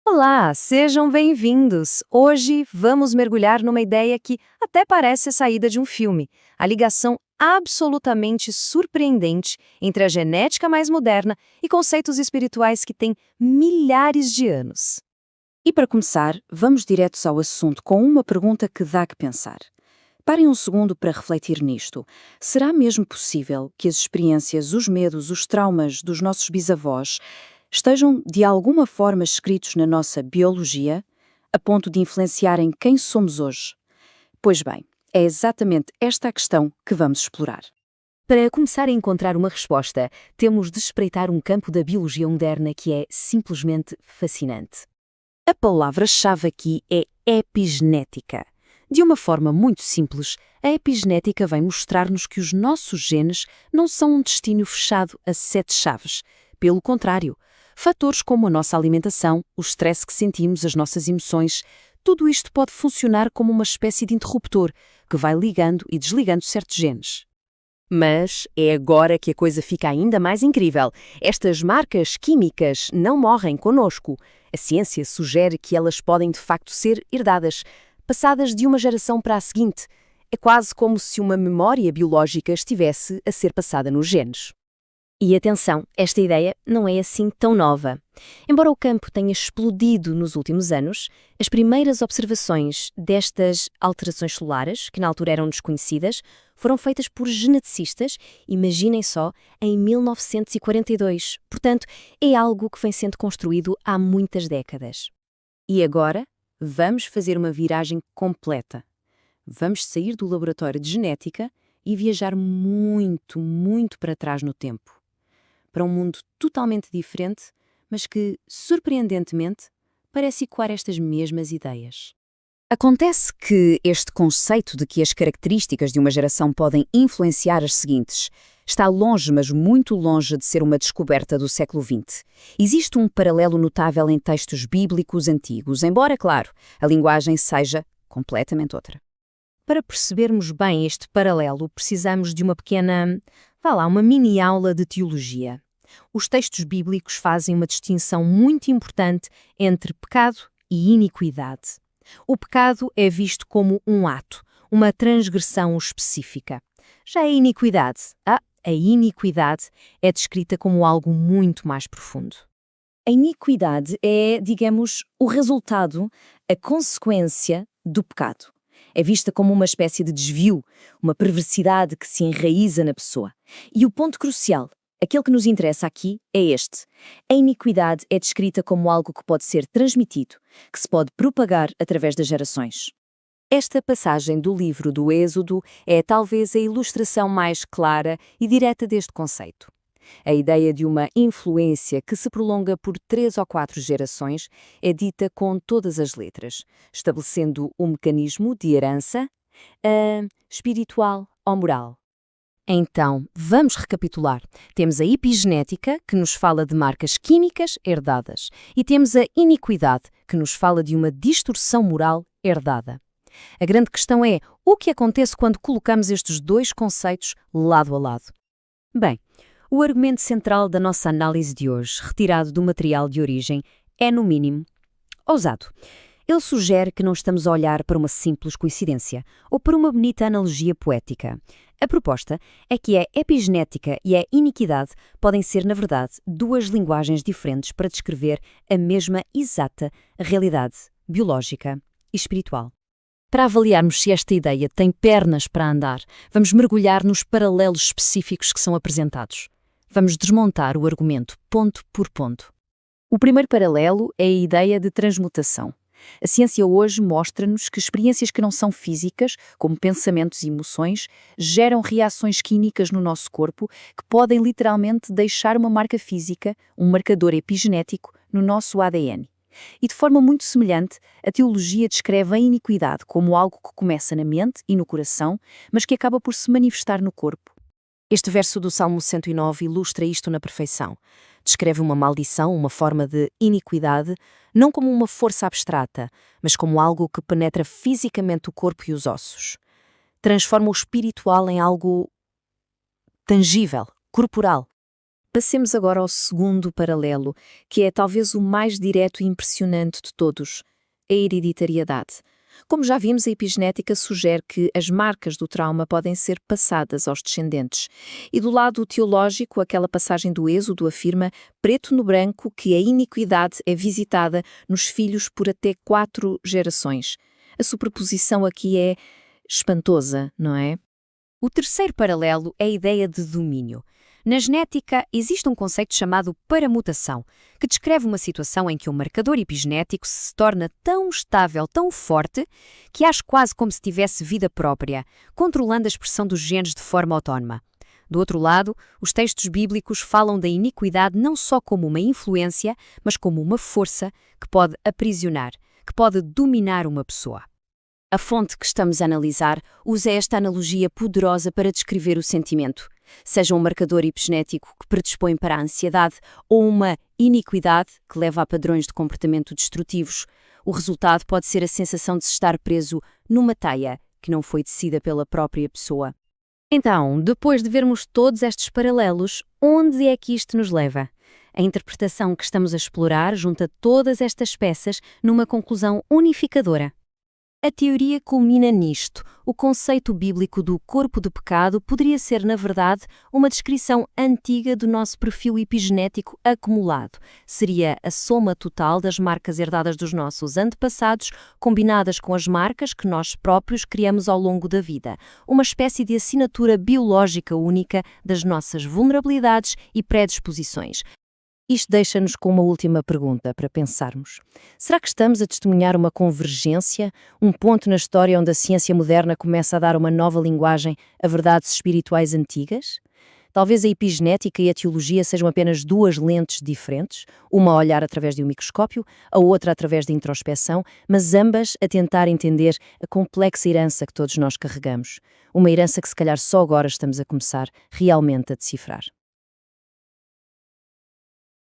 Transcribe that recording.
Olá, sejam bem-vindos! Hoje vamos mergulhar numa ideia que até parece a saída de um filme, a ligação absolutamente surpreendente entre a genética mais moderna e conceitos espirituais que têm milhares de anos. E para começar, vamos diretos ao assunto com uma pergunta que dá que pensar. Parem um segundo para refletir nisto. Será mesmo possível que as experiências, os medos, os traumas dos nossos bisavós estejam de alguma forma escritos na nossa biologia, a ponto de influenciarem quem somos hoje? Pois bem, é exatamente esta a questão que vamos explorar. Para começar a encontrar uma resposta, temos de espreitar um campo da biologia moderna que é simplesmente fascinante. A palavra-chave aqui é epigenética. De uma forma muito simples, a epigenética vem mostrar-nos que os nossos genes não são um destino fechado a 7 chaves. Pelo contrário, fatores como a nossa alimentação, o stress que sentimos, as nossas emoções, tudo isto pode funcionar como uma espécie de interruptor que vai ligando e desligando certos genes. Mas é agora que a coisa fica ainda mais incrível. Estas marcas químicas não morrem connosco. A ciência sugere que elas podem de facto ser herdadas, passadas de uma geração para a seguinte. É quase como se uma memória biológica estivesse a ser passada nos genes. E atenção, esta ideia não é assim tão nova. Embora o campo tenha explodido nos últimos anos, as primeiras observações destas alterações solares, que na altura eram desconhecidas, foram feitas por geneticistas, imaginem só, em 1942. Portanto, é algo que vem sendo construído há muitas décadas. E agora, vamos fazer uma viragem completa. Vamos sair do laboratório de genética e viajar muito, muito para trás no tempo. Para um mundo totalmente diferente, mas que, surpreendentemente, parece ecoar estas mesmas ideias. Acontece que este conceito de que as características de uma geração podem influenciar as seguintes está longe, mas muito longe de ser uma descoberta do século XX. Existe um paralelo notável em textos bíblicos antigos, embora, claro, a linguagem seja completamente outra. Para percebermos bem este paralelo, precisamos de uma pequena, uma mini aula de teologia. Os textos bíblicos fazem uma distinção muito importante entre pecado e iniquidade. O pecado é visto como um ato, uma transgressão específica. Já a iniquidade é descrita como algo muito mais profundo. A iniquidade é, digamos, o resultado, a consequência do pecado. É vista como uma espécie de desvio, uma perversidade que se enraiza na pessoa. E o ponto crucial, aquele que nos interessa aqui, é este. A iniquidade é descrita como algo que pode ser transmitido, que se pode propagar através das gerações. Esta passagem do livro do Êxodo é talvez a ilustração mais clara e direta deste conceito. A ideia de uma influência que se prolonga por 3 ou 4 gerações é dita com todas as letras, estabelecendo o mecanismo de herança, espiritual ou moral. Então, vamos recapitular. Temos a epigenética, que nos fala de marcas químicas herdadas, e temos a iniquidade, que nos fala de uma distorção moral herdada. A grande questão é, o que acontece quando colocamos estes dois conceitos lado a lado? Bem, o argumento central da nossa análise de hoje, retirado do material de origem, é, no mínimo, ousado. Ele sugere que não estamos a olhar para uma simples coincidência ou para uma bonita analogia poética. A proposta é que a epigenética e a iniquidade podem ser, na verdade, duas linguagens diferentes para descrever a mesma exata realidade biológica e espiritual. Para avaliarmos se esta ideia tem pernas para andar, vamos mergulhar nos paralelos específicos que são apresentados. Vamos desmontar o argumento ponto por ponto. O primeiro paralelo é a ideia de transmutação. A ciência hoje mostra-nos que experiências que não são físicas, como pensamentos e emoções, geram reações químicas no nosso corpo que podem literalmente deixar uma marca física, um marcador epigenético, no nosso ADN. E de forma muito semelhante, a teologia descreve a iniquidade como algo que começa na mente e no coração, mas que acaba por se manifestar no corpo. Este verso do Salmo 109 ilustra isto na perfeição. Descreve uma maldição, uma forma de iniquidade, não como uma força abstrata, mas como algo que penetra fisicamente o corpo e os ossos. Transforma o espiritual em algo tangível, corporal. Passemos agora ao segundo paralelo, que é talvez o mais direto e impressionante de todos, a hereditariedade. Como já vimos, a epigenética sugere que as marcas do trauma podem ser passadas aos descendentes. E do lado teológico, aquela passagem do Êxodo afirma, preto no branco, que a iniquidade é visitada nos filhos por até 4 gerações. A superposição aqui é espantosa, não é? O terceiro paralelo é a ideia de domínio. Na genética, existe um conceito chamado paramutação, que descreve uma situação em que um marcador epigenético se torna tão estável, tão forte, que age quase como se tivesse vida própria, controlando a expressão dos genes de forma autónoma. Do outro lado, os textos bíblicos falam da iniquidade não só como uma influência, mas como uma força que pode aprisionar, que pode dominar uma pessoa. A fonte que estamos a analisar usa esta analogia poderosa para descrever o sentimento. Seja um marcador epigenético que predispõe para a ansiedade ou uma iniquidade que leva a padrões de comportamento destrutivos, o resultado pode ser a sensação de se estar preso numa teia que não foi tecida pela própria pessoa. Então, depois de vermos todos estes paralelos, onde é que isto nos leva? A interpretação que estamos a explorar junta todas estas peças numa conclusão unificadora. A teoria culmina nisto. O conceito bíblico do corpo do pecado poderia ser, na verdade, uma descrição antiga do nosso perfil epigenético acumulado. Seria a soma total das marcas herdadas dos nossos antepassados, combinadas com as marcas que nós próprios criamos ao longo da vida. Uma espécie de assinatura biológica única das nossas vulnerabilidades e predisposições. Isto deixa-nos com uma última pergunta para pensarmos. Será que estamos a testemunhar uma convergência, um ponto na história onde a ciência moderna começa a dar uma nova linguagem a verdades espirituais antigas? Talvez a epigenética e a teologia sejam apenas duas lentes diferentes, uma a olhar através de um microscópio, a outra através de introspeção, mas ambas a tentar entender a complexa herança que todos nós carregamos. Uma herança que se calhar só agora estamos a começar realmente a decifrar.